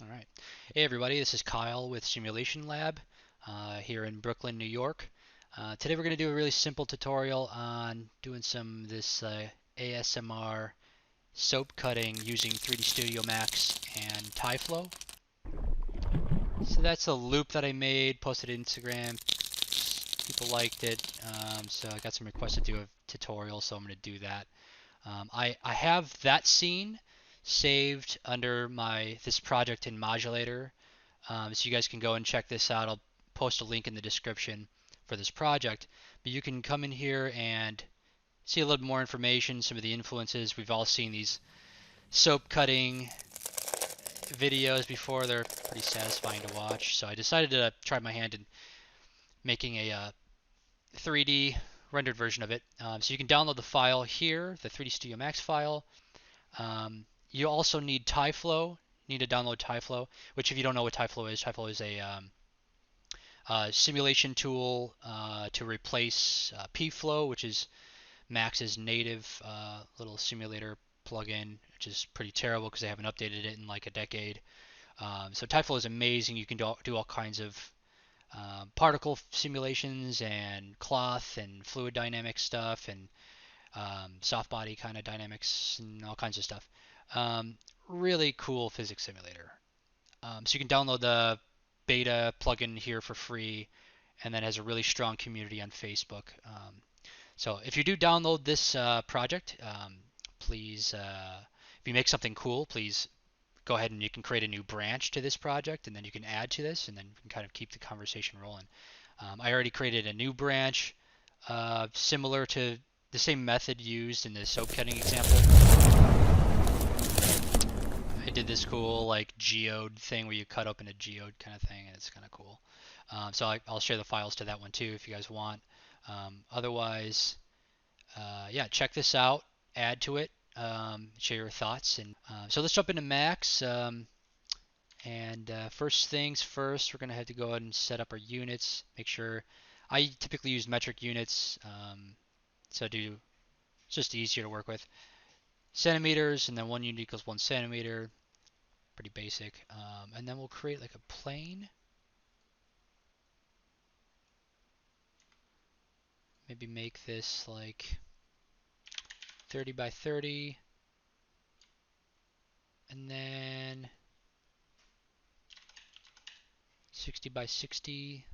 All right. Hey, everybody. This is Kyle with Simulation Lab here in Brooklyn, New York. Today we're going to do a really simple tutorial on doing some of this ASMR soap cutting using 3D Studio Max and Tyflow. So that's a loop that I made, posted to Instagram. People liked it, so I got some requests to do a tutorial, so I'm going to do that. I have that scene saved under this project in Modulator, so you guys can go and check this out. I'll post a link in the description for this project. But you can come in here and see a little more information, some of the influences. We've all seen these soap cutting videos before. They're pretty satisfying to watch. So I decided to try my hand in making a 3D rendered version of it. So you can download the file here, the 3D Studio Max file. You also need Tyflow. You need to download Tyflow, which if you don't know what Tyflow is a simulation tool to replace Pflow, which is Max's native little simulator plugin, which is pretty terrible because they haven't updated it in like a decade. So Tyflow is amazing. You can do all kinds of particle simulations and cloth and fluid dynamics stuff and soft body kind of dynamics and all kinds of stuff. Really cool physics simulator. So you can download the beta plugin here for free, and then has a really strong community on Facebook. So if you do download this project, please, if you make something cool, please go ahead and you can create a new branch to this project, and then you can add to this, and then you can kind of keep the conversation rolling. I already created a new branch similar to the same method used in the soap cutting example. I did this cool like geode thing where you cut open a geode kind of thing, and it's kind of cool. So I'll share the files to that one too if you guys want. Otherwise, yeah, check this out, add to it, share your thoughts, and so let's jump into Max. And first things first, we're gonna have to go ahead and set up our units. Make sure I typically use metric units, so it's just easier to work with. Centimeters, and then 1 unit equals 1 centimeter. Pretty basic. And then we'll create like a plane. Maybe make this like 30 by 30. And then 60 by 60.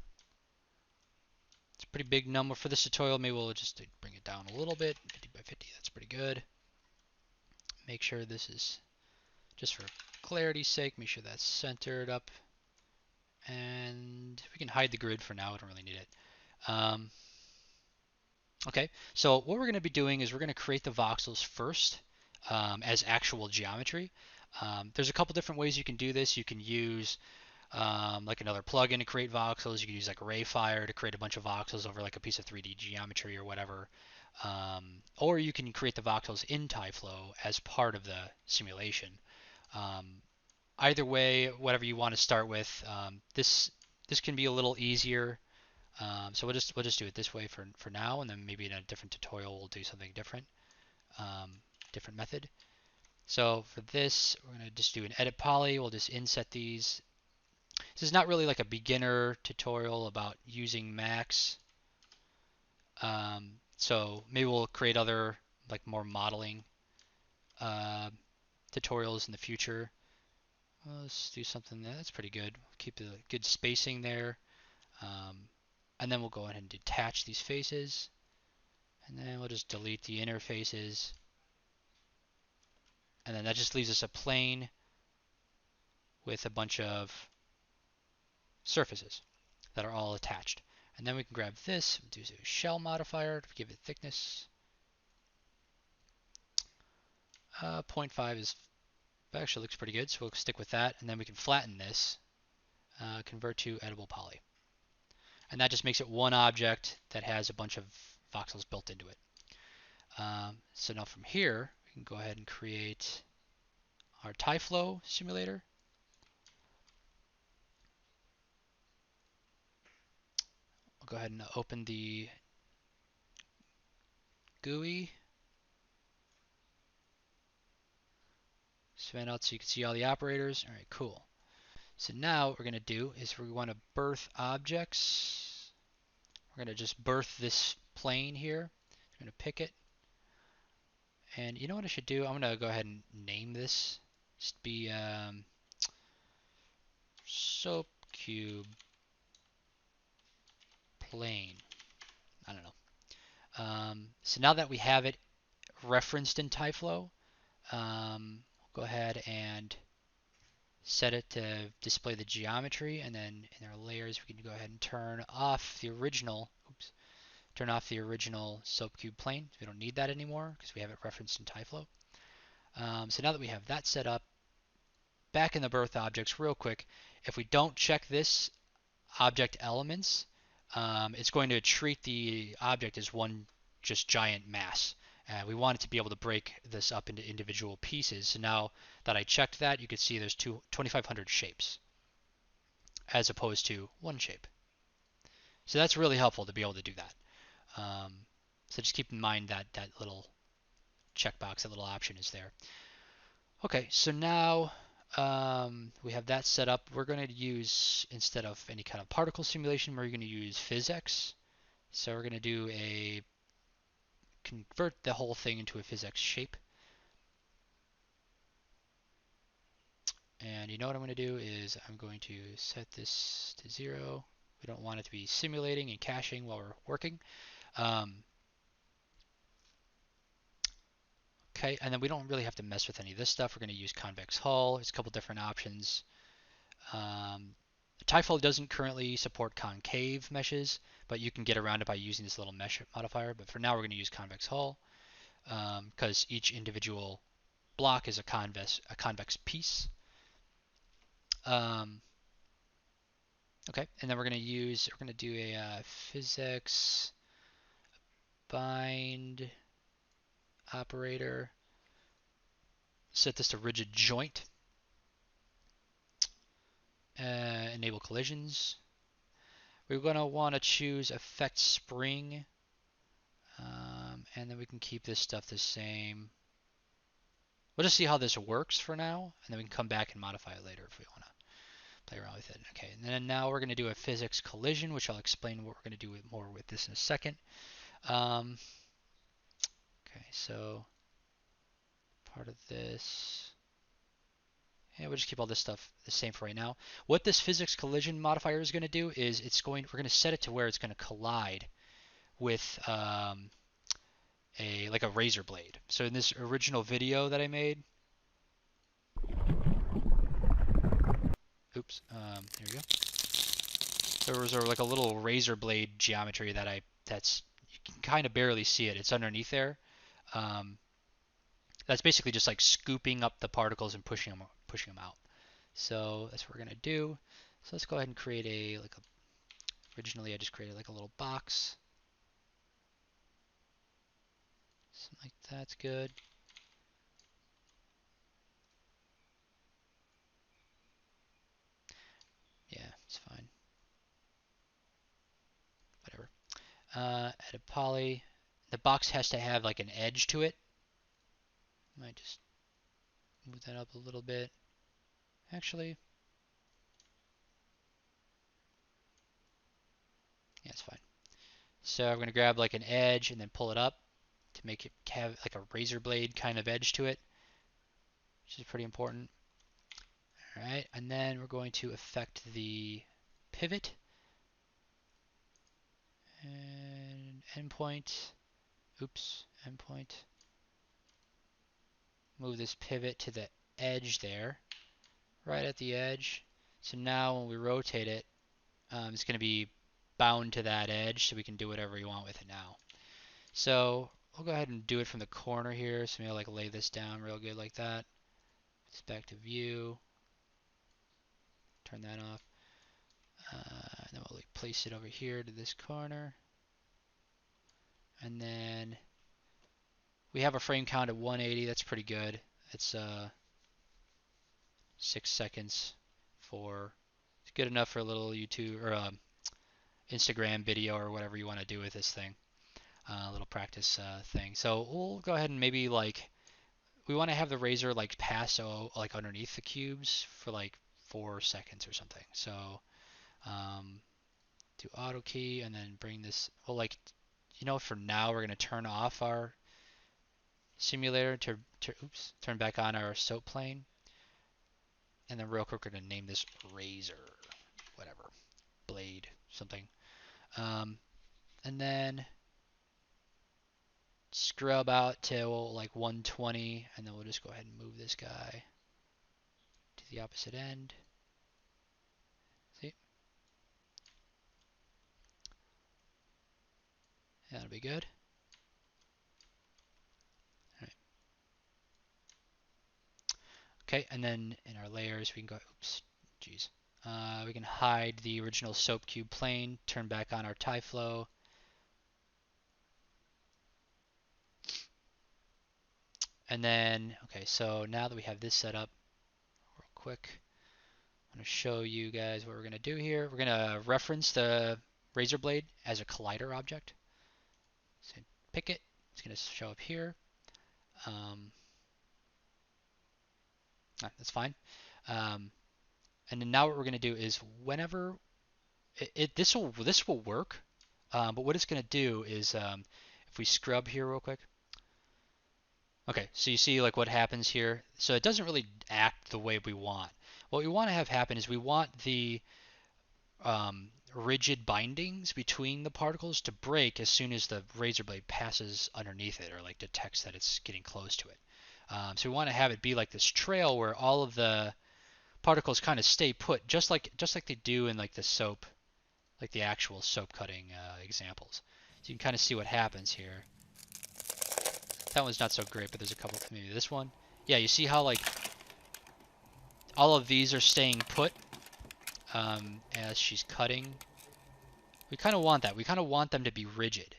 It's a pretty big number for this tutorial. Maybe we'll just bring it down a little bit. 50 by 50, that's pretty good. Make sure this is, just for clarity's sake, make sure that's centered up. And we can hide the grid for now. I don't really need it. Okay, so what we're going to be doing is we're going to create the voxels first as actual geometry. There's a couple different ways you can do this. You can use like another plugin to create voxels. You can use like Modifier to create a bunch of voxels over like a piece of 3D geometry or whatever. Or you can create the voxels in Tyflow as part of the simulation. Either way, whatever you want to start with, this can be a little easier. So we'll just do it this way for now, and then maybe in a different tutorial we'll do something different, different method. So for this, we're going to just do an edit poly. We'll just inset these. This is not really like a beginner tutorial about using Max. So maybe we'll create other like more modeling tutorials in the future. Let's do something that's pretty good. Keep the good spacing there. And then we'll go ahead and detach these faces. And then we'll just delete the inner faces. And then that just leaves us a plane with a bunch of surfaces that are all attached. And then we can grab this, do a shell modifier to give it thickness. 0.5 is actually looks pretty good, so we'll stick with that. And then we can flatten this, convert to editable poly. And that just makes it one object that has a bunch of voxels built into it. So now from here, we can go ahead and create our Tyflow simulator. I'll go ahead and open the GUI. Span out so you can see all the operators. All right, cool. So now what we're going to do is we want to birth objects. We're going to just birth this plane here. I'm going to pick it. And you know what I should do? I'm going to go ahead and name this. Just be soap cube plane. I don't know. So now that we have it referenced in Tyflow, go ahead and set it to display the geometry, and then in our layers we can go ahead and turn off the original soap cube plane. We don't need that anymore because we have it referenced in Tyflow. So now that we have that set up, back in the birth objects real quick, if we don't check this object elements, it's going to treat the object as one just giant mass. We want it to be able to break this up into individual pieces. So now that I checked that, you can see there's 2,500 shapes as opposed to one shape. So that's really helpful to be able to do that. So just keep in mind that that little checkbox, that little option is there. Okay, so now we have that set up. We're going to use, instead of any kind of particle simulation, we're going to use PhysX. So we're going to convert the whole thing into a PhysX shape. And you know what I'm going to do is I'm going to set this to 0. We don't want it to be simulating and caching while we're working. Okay, and then we don't really have to mess with any of this stuff. We're going to use convex hull. There's a couple different options. Tyflow doesn't currently support concave meshes, but you can get around it by using this little mesh modifier. But for now, we're going to use convex hull because each individual block is a convex piece. Okay, and then we're going to do a PhysX bind operator. Set this to rigid joint. Enable collisions. We're going to want to choose effect spring, and then we can keep this stuff the same. We'll just see how this works for now, and then we can come back and modify it later if we want to play around with it. Okay, and then now we're going to do a PhysX collision, which I'll explain what we're going to do more with this in a second. Okay, so part of this. Yeah, we'll just keep all this stuff the same for right now. What this PhysX collision modifier is going to do is we're going to set it to where it's going to collide with like a razor blade. So in this original video that I made, oops, here we go. There was like a little razor blade geometry that's you can kind of barely see it. It's underneath there. That's basically just like scooping up the particles and pushing them out. So that's what we're gonna do. So let's go ahead and create originally I just created like a little box. Something like that's good. Yeah, it's fine. Whatever. Add a poly. The box has to have like an edge to it. Might just move that up a little bit. Actually, yeah, it's fine. So I'm going to grab like an edge and then pull it up to make it have like a razor blade kind of edge to it, which is pretty important. All right, and then we're going to affect the pivot and endpoint. Oops, endpoint. Move this pivot to the edge there, right at the edge. So now when we rotate it, it's going to be bound to that edge, so we can do whatever we want with it now. So we'll go ahead and do it from the corner here. So maybe I'll like lay this down real good like that. It's back to view. Turn that off. Then we'll like place it over here to this corner. And then we have a frame count at 180. That's pretty good. It's 6 seconds it's good enough for a little YouTube or Instagram video or whatever you want to do with this thing. A little practice thing. So we'll go ahead and maybe we want to have the razor like pass like underneath the cubes for like 4 seconds or something. So um, do auto key and then bring this. Well, like for now we're gonna turn off our simulator to oops, turn back on our soap plane, and then real quick we're gonna name this razor, whatever, blade, something. And then scrub out till like 120, and then we'll just go ahead and move this guy to the opposite end. See? That'll be good. All right. Okay, and then in our layers we can go, oops, geez. We can hide the original soap cube plane, turn back on our Tyflow. And then, okay, so now that we have this set up, real quick, I'm going to show you guys what we're going to do here. We're going to reference the razor blade as a collider object. So pick it. It's going to show up here. That's fine. And then now what we're going to do is whenever this will work, but what it's going to do is if we scrub here real quick. Okay, so you see like what happens here. So it doesn't really act the way we want. What we want to have happen is we want the rigid bindings between the particles to break as soon as the razor blade passes underneath it or like detects that it's getting close to it. So we want to have it be like this trail where all of the particles kind of stay put, just like they do in like the soap, like the actual soap cutting examples. So you can kind of see what happens here. That one's not so great, but there's a couple. Maybe this one. Yeah, you see how like all of these are staying put as she's cutting. We kind of want that. We kind of want them to be rigid.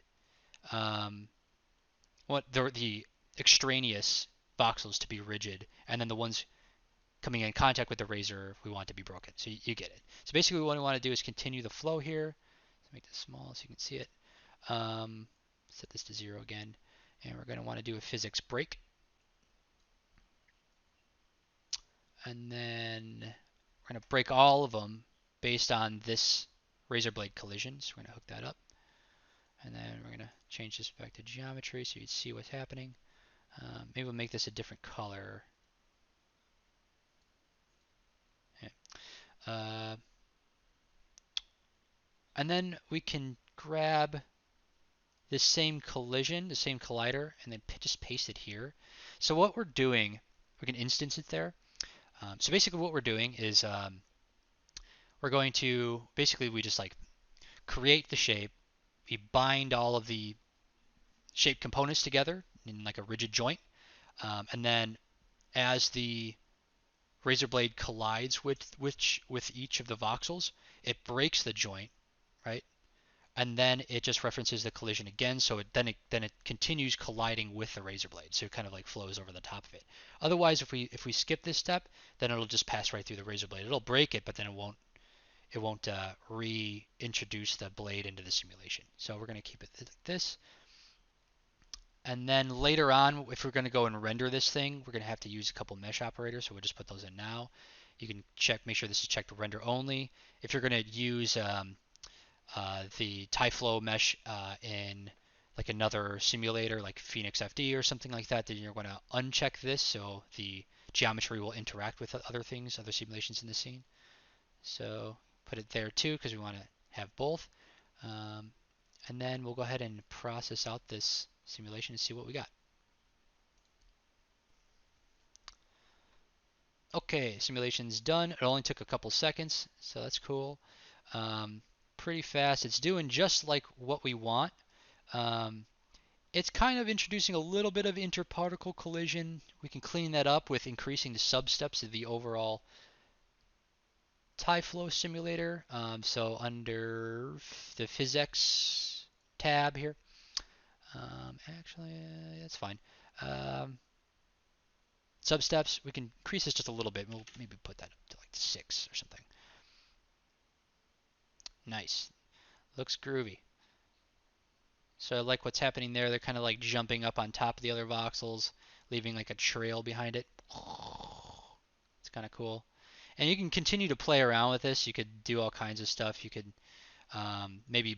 What the extraneous voxels to be rigid, and then the ones coming in contact with the razor we want to be broken. So you get it. So basically what we want to do is continue the flow here. Let's make this small so you can see it. Set this to 0 again. And we're going to want to do a physics break. And then we're going to break all of them based on this razor blade collision. So we're going to hook that up. And then we're going to change this back to geometry so you can see what's happening. Maybe we'll make this a different color. Yeah. And then we can grab this same collision, the same collider, and then just paste it here. So what we're doing, we can instance it there. So basically what we're doing is we're going to, basically we just like create the shape, we bind all of the shape components together in like a rigid joint, and then as the razor blade collides with each of the voxels, it breaks the joint, right? And then it just references the collision again, so then it continues colliding with the razor blade, so it kind of like flows over the top of it. Otherwise, if we skip this step, then it'll just pass right through the razor blade. It'll break it, but then it won't reintroduce the blade into the simulation. So we're going to keep it like this. And then later on, if we're going to go and render this thing, we're going to have to use a couple mesh operators, so we'll just put those in now. You can make sure this is checked to render only. If you're going to use the Tyflow mesh in like another simulator like Phoenix FD or something like that, then you're going to uncheck this so the geometry will interact with other things, other simulations in the scene. So put it there too because we want to have both. And then we'll go ahead and process out this simulation and see what we got. Okay, simulation's done. It only took a couple seconds, so that's cool. Pretty fast. It's doing just like what we want. It's kind of introducing a little bit of interparticle collision. We can clean that up with increasing the substeps of the overall Tyflow simulator. So under the physics tab here, actually that's fine. Substeps, we can increase this just a little bit. We'll maybe put that up to like 6 or something. Nice. Looks groovy. So I like what's happening there. They're kind of like jumping up on top of the other voxels, leaving like a trail behind it. It's kind of cool. And you can continue to play around with this. You could do all kinds of stuff. You could maybe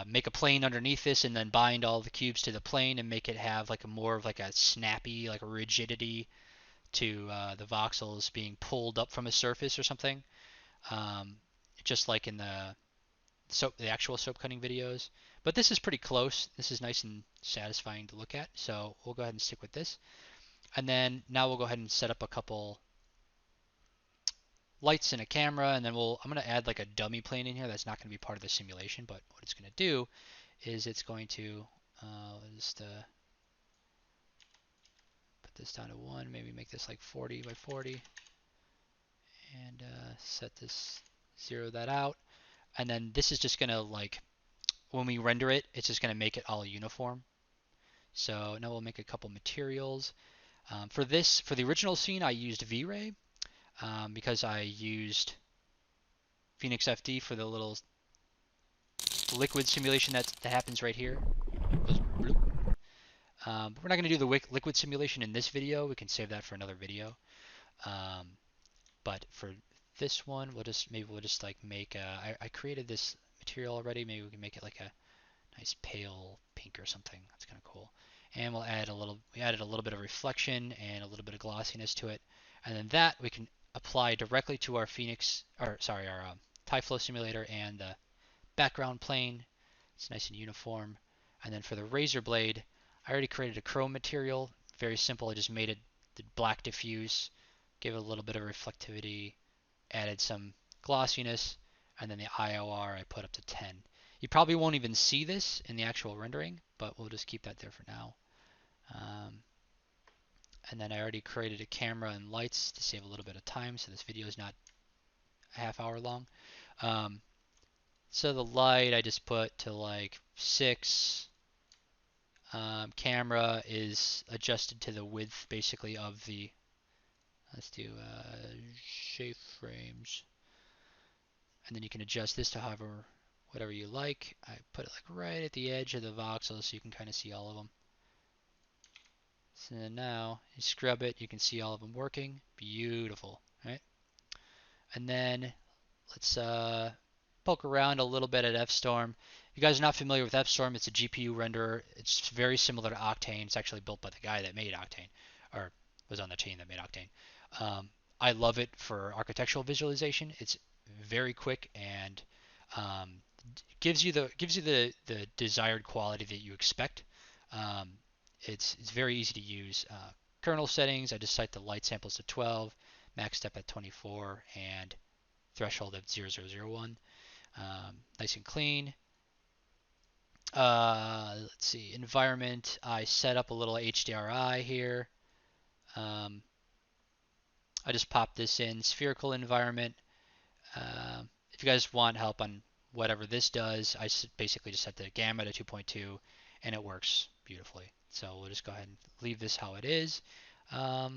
make a plane underneath this and then bind all the cubes to the plane and make it have like a more of like a snappy, like a rigidity to the voxels being pulled up from a surface or something. Um, just like in the actual soap cutting videos. But this is pretty close. This is nice and satisfying to look at. So we'll go ahead and stick with this. And then now we'll go ahead and set up a couple lights and a camera, and then I'm going to add like a dummy plane in here that's not going to be part of the simulation, but what it's going to do is it's going to just put this down to 1, maybe make this like 40 by 40, and set this, 0 that out. And then this is just going to like, when we render it, it's just going to make it all uniform. So now we'll make a couple materials. For the original scene, I used V-Ray because I used Phoenix FD for the little liquid simulation that happens right here. Goes bloop. But we're not going to do the liquid simulation in this video. We can save that for another video. But for this one, we'll just like make I created this material already. Maybe we can make it like a nice pale pink or something. That's kind of cool. And we added a little bit of reflection and a little bit of glossiness to it. And then that we can apply directly to our our Tyflow simulator and the background plane. It's nice and uniform. And then for the razor blade, I already created a chrome material. Very simple. I just made it the black diffuse, gave it a little bit of reflectivity, added some glossiness, and then the IOR I put up to 10. You probably won't even see this in the actual rendering, but we'll just keep that there for now. And then I already created a camera and lights to save a little bit of time, so this video is not a half hour long. So the light I just put to like 6. Camera is adjusted to the width basically of the, let's do shape frames. And then you can adjust this to whatever you like. I put it like right at the edge of the voxel so you can kind of see all of them. So now you scrub it, you can see all of them working. Beautiful, right? And then let's poke around a little bit at FStorm. If you guys are not familiar with FStorm, it's a GPU renderer. It's very similar to Octane. It's actually built by the guy that made Octane, or was on the team that made Octane. I love it for architectural visualization. It's very quick and gives you the desired quality that you expect. It's very easy to use. Kernel settings, I just set the light samples to 12, max step at 24, and threshold at 0001. Nice and clean. Let's see, environment, I set up a little HDRI here. I just popped this in, spherical environment. If you guys want help on whatever this does, I basically just set the gamma to 2.2 and it works beautifully. So we'll just go ahead and leave this how it is. Got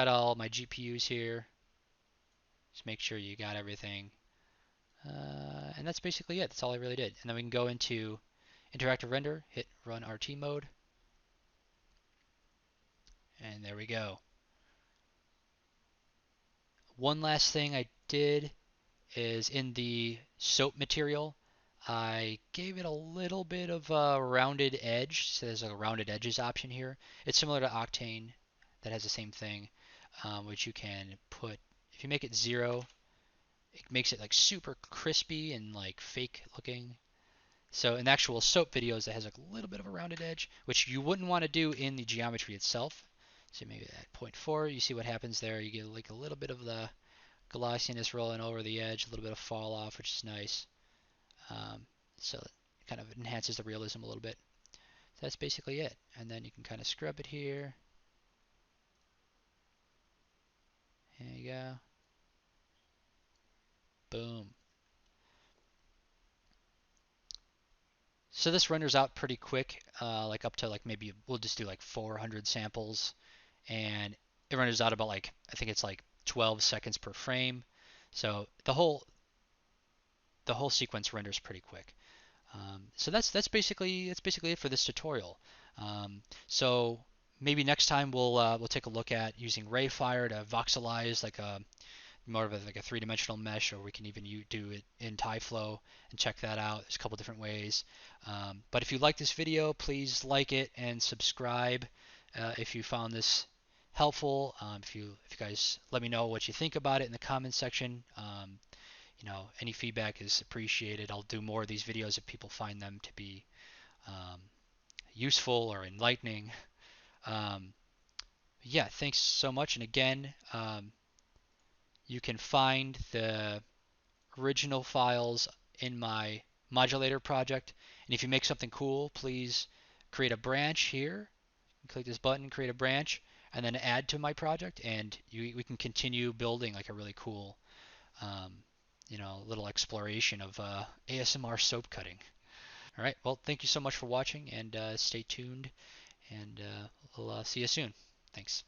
all my GPUs here. Just make sure you got everything. And that's basically it. That's all I really did. And then we can go into interactive render, hit run RT mode. And there we go. One last thing I did is in the soap material, I gave it a little bit of a rounded edge. So there's a rounded edges option here. It's similar to Octane that has the same thing, which you can put, if you make it 0, it makes it like super crispy and like fake looking. So in actual soap videos, it has like a little bit of a rounded edge, which you wouldn't want to do in the geometry itself. So maybe at 0.4, you see what happens there. You get like a little bit of the glossiness rolling over the edge, a little bit of fall off, which is nice. So it kind of enhances the realism a little bit. So that's basically it. And then you can kind of scrub it here. There you go. Boom. So this renders out pretty quick, like up to like maybe we'll just do like 400 samples, and it renders out about like I think it's like 12 seconds per frame. So the whole sequence renders pretty quick. So that's basically it for this tutorial. So Maybe next time we'll take a look at using Rayfire to voxelize like a more of like a three-dimensional mesh, or we can even do it in Tyflow and check that out. There's a couple different ways. But if you like this video, please like it and subscribe if you found this helpful. If you guys let me know what you think about it in the comments section. Any feedback is appreciated. I'll do more of these videos if people find them to be um, useful or enlightening. Um, yeah, thanks so much. And again, you can find the original files in my modulator project. And if you make something cool, please create a branch here. Click this button, create a branch, and then add to my project, and we can continue building like a really cool, um, little exploration of ASMR soap cutting. All right, well, thank you so much for watching, and stay tuned, and we'll see you soon. Thanks.